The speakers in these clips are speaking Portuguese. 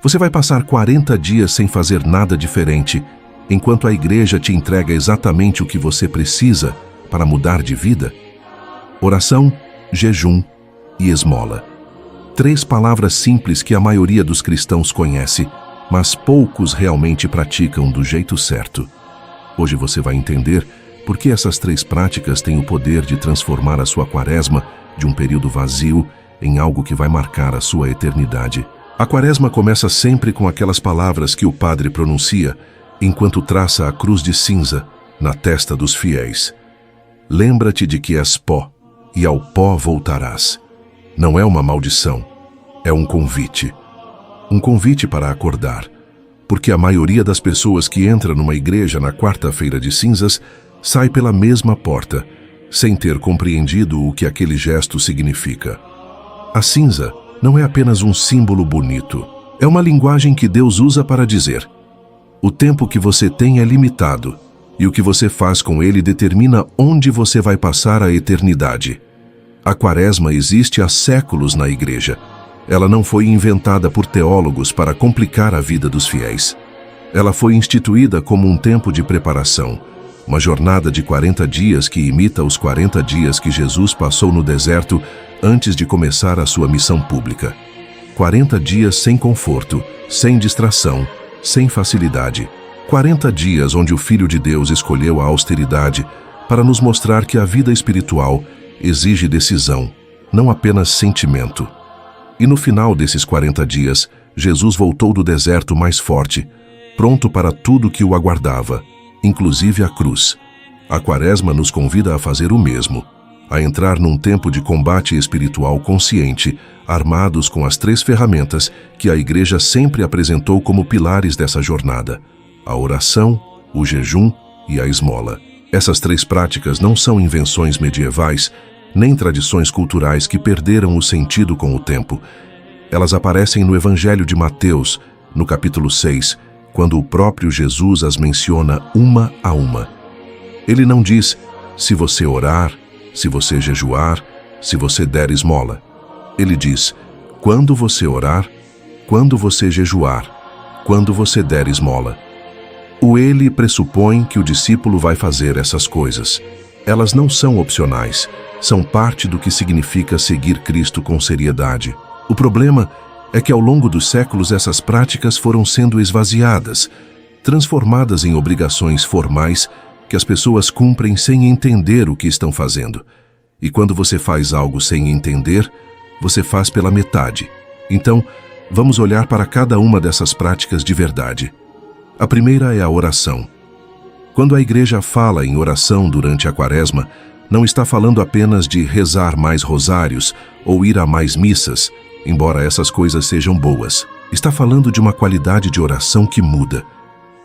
Você vai passar 40 dias sem fazer nada diferente, enquanto a igreja te entrega exatamente o que você precisa para mudar de vida? Oração, jejum e esmola. 3 palavras simples que a maioria dos cristãos conhece, mas poucos realmente praticam do jeito certo. Hoje você vai entender por que essas 3 práticas têm o poder de transformar a sua quaresma de um período vazio em algo que vai marcar a sua eternidade. A quaresma começa sempre com aquelas palavras que o padre pronuncia enquanto traça a cruz de cinza na testa dos fiéis. Lembra-te de que és pó, e ao pó voltarás. Não é uma maldição, é um convite. Um convite para acordar, porque a maioria das pessoas que entra numa igreja na quarta-feira de cinzas sai pela mesma porta, sem ter compreendido o que aquele gesto significa. A cinza não é apenas um símbolo bonito, é uma linguagem que Deus usa para dizer: o tempo que você tem é limitado, e o que você faz com ele determina onde você vai passar a eternidade. A quaresma existe há séculos na igreja. Ela não foi inventada por teólogos para complicar a vida dos fiéis. Ela foi instituída como um tempo de preparação, uma jornada de 40 dias que imita os 40 dias que Jesus passou no deserto antes de começar a sua missão pública. 40 dias sem conforto, sem distração, sem facilidade. 40 dias onde o Filho de Deus escolheu a austeridade para nos mostrar que a vida espiritual exige decisão, não apenas sentimento. E no final desses 40 dias, Jesus voltou do deserto mais forte, pronto para tudo que o aguardava, inclusive a cruz. A quaresma nos convida a fazer o mesmo, a entrar num tempo de combate espiritual consciente, armados com as 3 ferramentas que a igreja sempre apresentou como pilares dessa jornada: a oração, o jejum e a esmola. Essas 3 práticas não são invenções medievais, nem tradições culturais que perderam o sentido com o tempo. Elas aparecem no Evangelho de Mateus, no capítulo 6, quando o próprio Jesus as menciona uma a uma. Ele não diz: se você orar, se você jejuar, se você der esmola. Ele diz: quando você orar, quando você jejuar, quando você der esmola. O ele pressupõe que o discípulo vai fazer essas coisas. Elas não são opcionais, são parte do que significa seguir Cristo com seriedade. O problema é que ao longo dos séculos essas práticas foram sendo esvaziadas, transformadas em obrigações formais que as pessoas cumprem sem entender o que estão fazendo. E quando você faz algo sem entender, você faz pela metade. Então, vamos olhar para cada uma dessas práticas de verdade. A primeira é a oração. Quando a igreja fala em oração durante a quaresma, não está falando apenas de rezar mais rosários ou ir a mais missas, embora essas coisas sejam boas. Está falando de uma qualidade de oração que muda,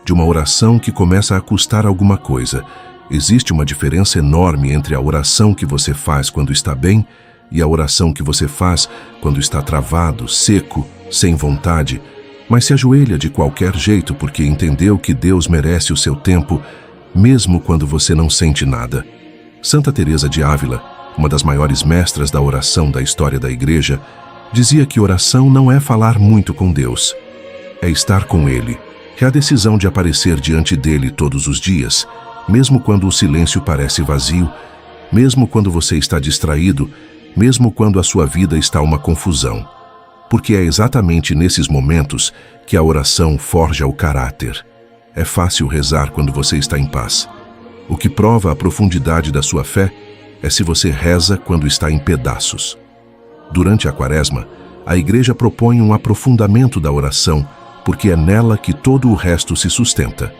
de uma oração que começa a custar alguma coisa. Existe uma diferença enorme entre a oração que você faz quando está bem e a oração que você faz quando está travado, seco, sem vontade, mas se ajoelha de qualquer jeito porque entendeu que Deus merece o seu tempo, mesmo quando você não sente nada. Santa Teresa de Ávila, uma das maiores mestras da oração da história da igreja, dizia que oração não é falar muito com Deus, é estar com Ele. É a decisão de aparecer diante dele todos os dias, mesmo quando o silêncio parece vazio, mesmo quando você está distraído, mesmo quando a sua vida está uma confusão. Porque é exatamente nesses momentos que a oração forja o caráter. É fácil rezar quando você está em paz. O que prova a profundidade da sua fé é se você reza quando está em pedaços. Durante a quaresma, a igreja propõe um aprofundamento da oração, porque é nela que todo o resto se sustenta.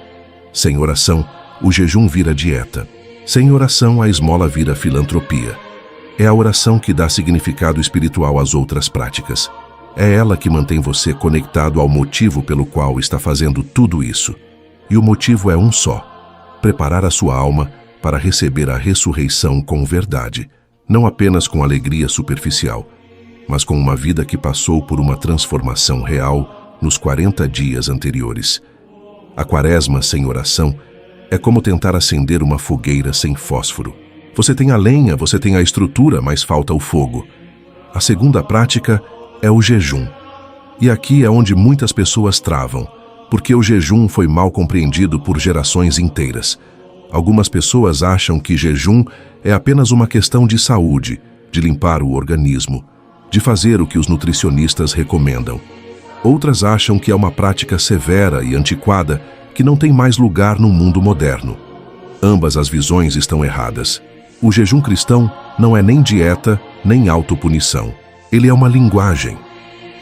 Sem oração, o jejum vira dieta. Sem oração, a esmola vira filantropia. É a oração que dá significado espiritual às outras práticas. É ela que mantém você conectado ao motivo pelo qual está fazendo tudo isso. E o motivo é um só: preparar a sua alma para receber a ressurreição com verdade, não apenas com alegria superficial, mas com uma vida que passou por uma transformação real nos 40 dias anteriores. A quaresma sem oração é como tentar acender uma fogueira sem fósforo. Você tem a lenha, você tem a estrutura, mas falta o fogo. A segunda prática é o jejum. E aqui é onde muitas pessoas travam, porque o jejum foi mal compreendido por gerações inteiras. Algumas pessoas acham que jejum é apenas uma questão de saúde, de limpar o organismo, de fazer o que os nutricionistas recomendam. Outras acham que é uma prática severa e antiquada que não tem mais lugar no mundo moderno. Ambas as visões estão erradas. O jejum cristão não é nem dieta, nem autopunição. Ele é uma linguagem.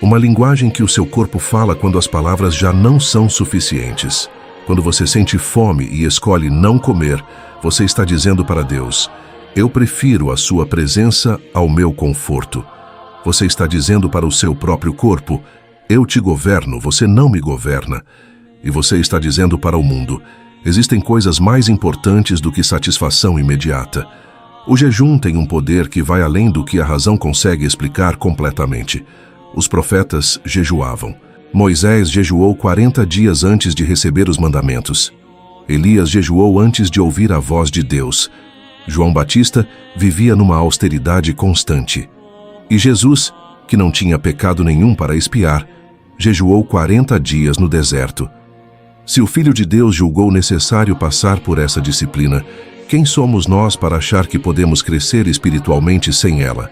Uma linguagem que o seu corpo fala quando as palavras já não são suficientes. Quando você sente fome e escolhe não comer, você está dizendo para Deus: eu prefiro a sua presença ao meu conforto. Você está dizendo para o seu próprio corpo: eu te governo, você não me governa. E você está dizendo para o mundo: existem coisas mais importantes do que satisfação imediata. O jejum tem um poder que vai além do que a razão consegue explicar completamente. Os profetas jejuavam. Moisés jejuou 40 dias antes de receber os mandamentos. Elias jejuou antes de ouvir a voz de Deus. João Batista vivia numa austeridade constante. E Jesus, que não tinha pecado nenhum para expiar, jejuou 40 dias no deserto. Se o Filho de Deus julgou necessário passar por essa disciplina, quem somos nós para achar que podemos crescer espiritualmente sem ela?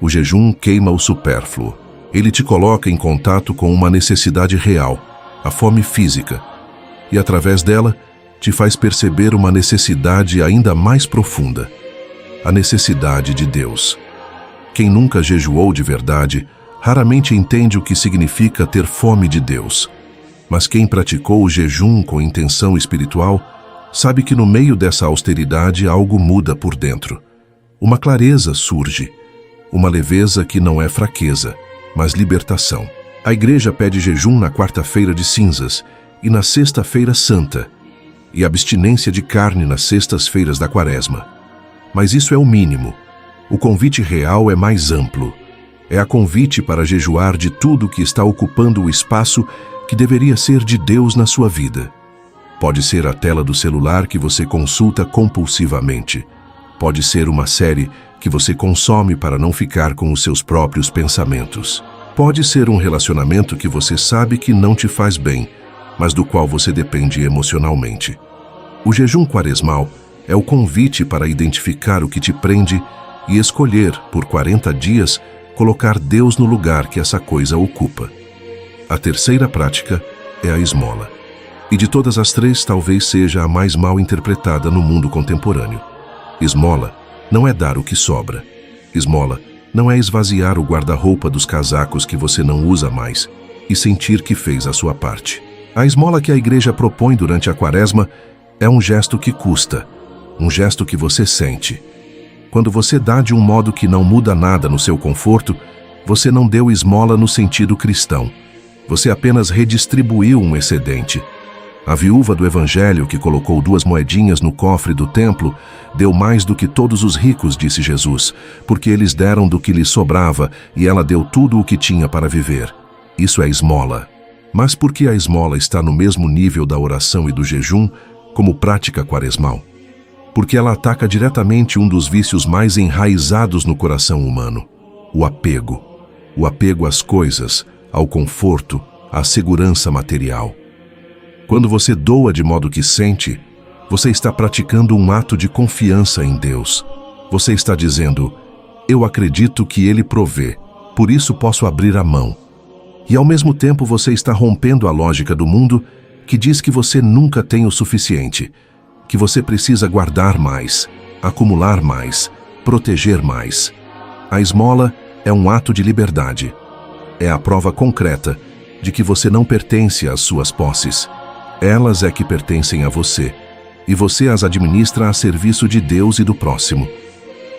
O jejum queima o supérfluo. Ele te coloca em contato com uma necessidade real, a fome física, e através dela te faz perceber uma necessidade ainda mais profunda, a necessidade de Deus. Quem nunca jejuou de verdade, raramente entende o que significa ter fome de Deus. Mas quem praticou o jejum com intenção espiritual, sabe que no meio dessa austeridade algo muda por dentro. Uma clareza surge, uma leveza que não é fraqueza, mas libertação. A igreja pede jejum na quarta-feira de cinzas e na sexta-feira santa, e abstinência de carne nas sextas-feiras da quaresma. Mas isso é o mínimo. O convite real é mais amplo. É a convite para jejuar de tudo que está ocupando o espaço que deveria ser de Deus na sua vida. Pode ser a tela do celular que você consulta compulsivamente. Pode ser uma série que você consome para não ficar com os seus próprios pensamentos. Pode ser um relacionamento que você sabe que não te faz bem, mas do qual você depende emocionalmente. O jejum quaresmal é o convite para identificar o que te prende e escolher, por 40 dias, colocar Deus no lugar que essa coisa ocupa. A terceira prática é a esmola. E de todas as três, talvez seja a mais mal interpretada no mundo contemporâneo. Esmola não é dar o que sobra. Esmola não é esvaziar o guarda-roupa dos casacos que você não usa mais e sentir que fez a sua parte. A esmola que a igreja propõe durante a quaresma é um gesto que custa, um gesto que você sente. Quando você dá de um modo que não muda nada no seu conforto, você não deu esmola no sentido cristão. Você apenas redistribuiu um excedente. A viúva do Evangelho, que colocou 2 moedinhas no cofre do templo, deu mais do que todos os ricos, disse Jesus, porque eles deram do que lhes sobrava e ela deu tudo o que tinha para viver. Isso é esmola. Mas por que a esmola está no mesmo nível da oração e do jejum como prática quaresmal? Porque ela ataca diretamente um dos vícios mais enraizados no coração humano: o apego. O apego às coisas, ao conforto, à segurança material. Quando você doa de modo que sente, você está praticando um ato de confiança em Deus. Você está dizendo: eu acredito que Ele provê, por isso posso abrir a mão. E ao mesmo tempo você está rompendo a lógica do mundo que diz que você nunca tem o suficiente, que você precisa guardar mais, acumular mais, proteger mais. A esmola é um ato de liberdade. É a prova concreta de que você não pertence às suas posses. Elas é que pertencem a você, e você as administra a serviço de Deus e do próximo.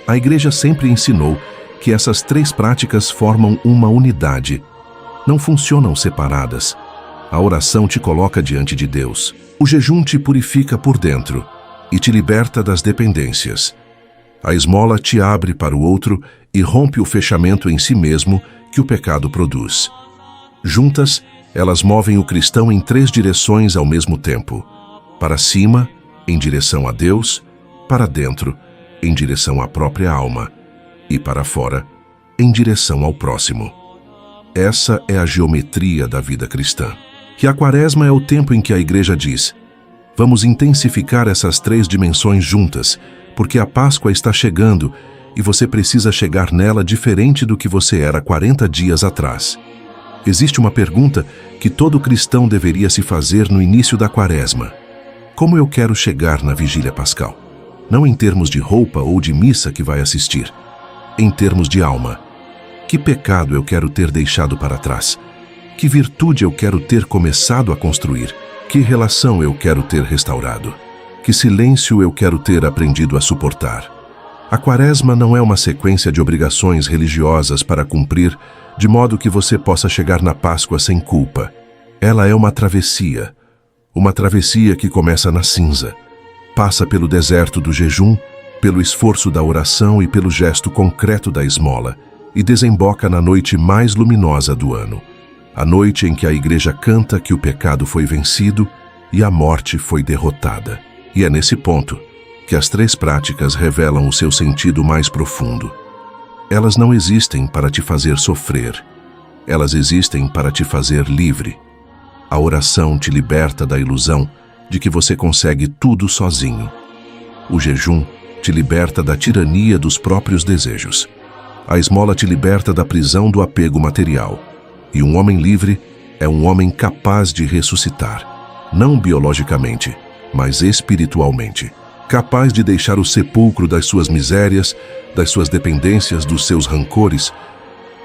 A igreja sempre ensinou que essas 3 práticas formam uma unidade. Não funcionam separadas. A oração te coloca diante de Deus. O jejum te purifica por dentro e te liberta das dependências. A esmola te abre para o outro e rompe o fechamento em si mesmo que o pecado produz. Juntas, elas movem o cristão em 3 direções ao mesmo tempo: para cima, em direção a Deus; para dentro, em direção à própria alma; e para fora, em direção ao próximo. Essa é a geometria da vida cristã. Que a Quaresma é o tempo em que a Igreja diz: vamos intensificar essas 3 dimensões juntas, porque a Páscoa está chegando e você precisa chegar nela diferente do que você era 40 dias atrás. Existe uma pergunta que todo cristão deveria se fazer no início da Quaresma: como eu quero chegar na Vigília Pascal? Não em termos de roupa ou de missa que vai assistir, em termos de alma. Que pecado eu quero ter deixado para trás? Que virtude eu quero ter começado a construir? Que relação eu quero ter restaurado? Que silêncio eu quero ter aprendido a suportar? A Quaresma não é uma sequência de obrigações religiosas para cumprir, de modo que você possa chegar na Páscoa sem culpa. Ela é uma travessia que começa na cinza, passa pelo deserto do jejum, pelo esforço da oração e pelo gesto concreto da esmola, e desemboca na noite mais luminosa do ano, a noite em que a Igreja canta que o pecado foi vencido e a morte foi derrotada. E é nesse ponto que as 3 práticas revelam o seu sentido mais profundo. Elas não existem para te fazer sofrer, elas existem para te fazer livre. A oração te liberta da ilusão de que você consegue tudo sozinho. O jejum te liberta da tirania dos próprios desejos. A esmola te liberta da prisão do apego material. E um homem livre é um homem capaz de ressuscitar, não biologicamente, mas espiritualmente. Capaz de deixar o sepulcro das suas misérias, das suas dependências, dos seus rancores,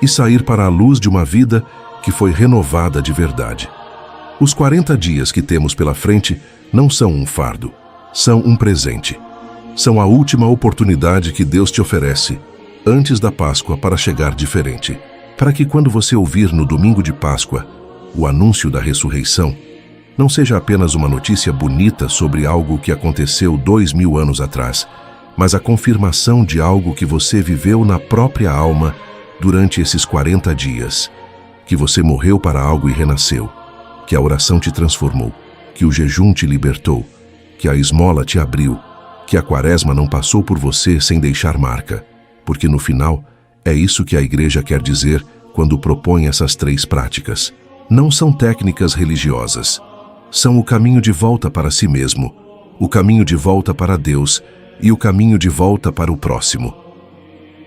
e sair para a luz de uma vida que foi renovada de verdade. Os 40 dias que temos pela frente não são um fardo, são um presente. São a última oportunidade que Deus te oferece antes da Páscoa para chegar diferente. Para que quando você ouvir no domingo de Páscoa o anúncio da ressurreição, não seja apenas uma notícia bonita sobre algo que aconteceu 2000 anos atrás, mas a confirmação de algo que você viveu na própria alma durante esses 40 dias. Que você morreu para algo e renasceu, que a oração te transformou, que o jejum te libertou, que a esmola te abriu, que a Quaresma não passou por você sem deixar marca, porque no final é isso que a Igreja quer dizer quando propõe essas 3 práticas. Não são técnicas religiosas, são o caminho de volta para si mesmo, o caminho de volta para Deus e o caminho de volta para o próximo.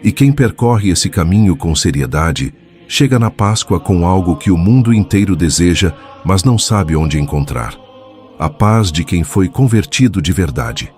E quem percorre esse caminho com seriedade, chega na Páscoa com algo que o mundo inteiro deseja, mas não sabe onde encontrar: a paz de quem foi convertido de verdade.